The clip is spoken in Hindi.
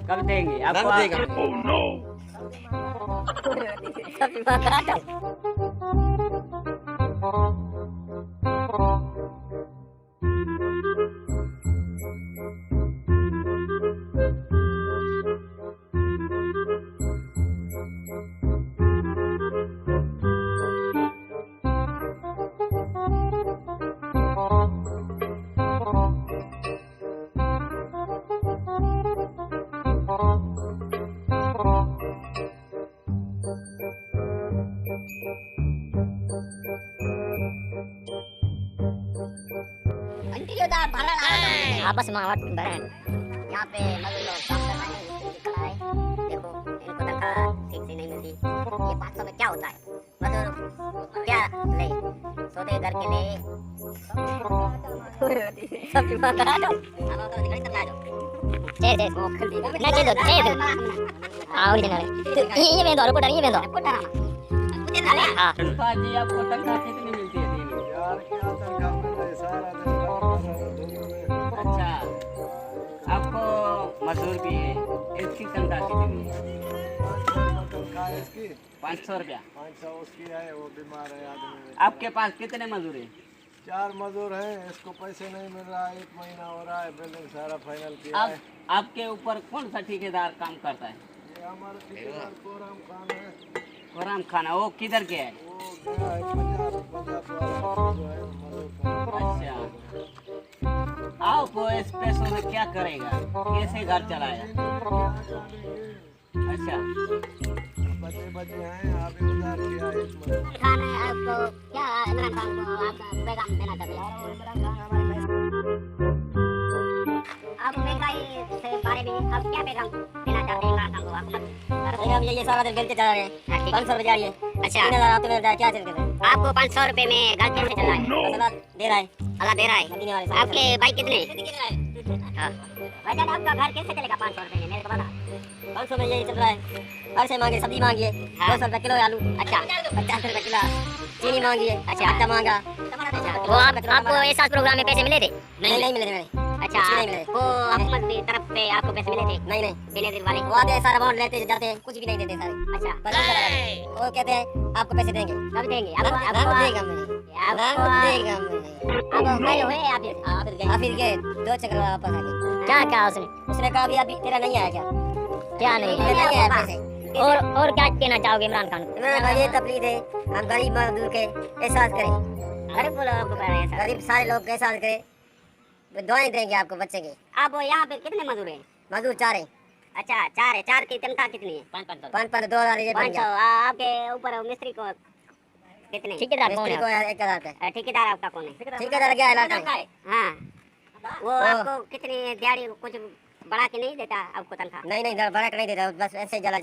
कब देंगे आपको? कब देगा? सब्जी मंगा दो। आंटी ये दाल भाड़ा लगा दो। आपस में आवाज बहन यहाँ पे मजदूर लोग काम कर रहे हैं, मिस्त्री खड़ा है। देखो इनको तनख्वाह ठीक से नहीं मिलती। ये 500 में क्या होता है? मजदूर क्या ले सोते घर के लिए सब्जी मंगा दो। अब तो निकल चला दो। चेस मोखल दी ना चेस दो हाँ ओरिजिनल ये में दो रिपोर्टर ये में दो मुझे डाले हाँ जी आपको तनख्वाह कितनी मिलती है दिन में? यार क्या तनख्वाह मिल रही है, सारा दिन काम कर रहा हूं धूप में। अच्छा, आपको मजदूर भी है, इसकी तनख्वाह कितनी है? 500 तनख्वाह है इसकी, 500 रुपया। 500 उसकी है, वो बीमार है आदमी। आपके पास कितने मजदूर हैं? 4 मजदूर हैं, इसको पैसे नहीं मिल रहा है, 1 महीना हो रहा है, बिल्डिंग सारा फाइनल किया आप है। आपके ऊपर कौन सा ठेकेदार काम करता है? ये हमारा ठेकेदार कोराम खान है, खुराम खाना, वो किधर के है? वो गया है पंजाब वाला जो है मजदूर का। अच्छा, आप इस पैसों में क्या करेगा, कैसे घर चलाएगा? अच्छा, बच्चे बच्चे हैं, अभी उधार किया है 1 महीना। खाना है आपको क्या इमरान खान को आप पैगाम देना चाहते हैं? इमरान खान हमारे आप महंगाई से बारे में आप क्या पैगाम देना चाहते हैं इमरान खान को? आप हम ये सारा दिन बेलते चला रहे हैं 500 रुपये दिहाड़ी है। अच्छा 3000 आपको मिल रहा है, क्या चल रहा है? आपको 500 रुपये में घर कैसे चल रहा है? अल्लाह दे रहा है, अल्लाह दे रहा है। आपके भाई कितने? हाँ भाईजान आपका घर कैसे चलेगा 500 रुपये में? मेरे को बता। 500 में यही चल रहा है, हर से मांगे सब्जी मांगिए 200 रुपये किलो आलू। अच्छा 50 रुपये किलो चीनी मांगिए। अच्छा आटा मांगा। वो आपको ऐसा प्रोग्राम में पैसे मिले थे? नहीं मिले थे मेरे। अच्छा नहीं मिले। वो हुकूमत की तरफ से आपको पैसे मिले थे? नहीं डिलीवरी वाले वो आते सारा अमाउंट लेते जाते हैं, कुछ भी नहीं देते सारे। अच्छा वो कहते हैं आपको पैसे देंगे। कब देंगे? आपको देगा अब पहले हुए आप फिर गए 2 चक्कर वापस आ गए। क्या कहा उसने कहा अभी तेरा नहीं आया क्या नहीं आया पैसे। और क्या कहना चाहोगे इमरान खान को? इमरान खान ये तकलीफ है, हम गरीब मजदूर के एहसास करें, गरीब लोगों को गरीब सारे लोग के एहसास करें, दुआएं देंगे आपको बच्चे के। आप यहाँ पे कितने मजदूर हैं? मजदूर 4 हैं। अच्छा 4 है, 4 की तनख्वाह कितनी है? 500 2000 ये 500। आपके ऊपर मिस्त्री को कितने? ठेकेदार कौन है? 1000 का। ठेकेदार आपका कौन है? ठेकेदार क्या है? हाँ वो आपको कितनी दिहाड़ी कुछ बढ़ा के नहीं देता आपको तनख्वाह? नहीं बढ़ा के नहीं देता, बस ऐसे जला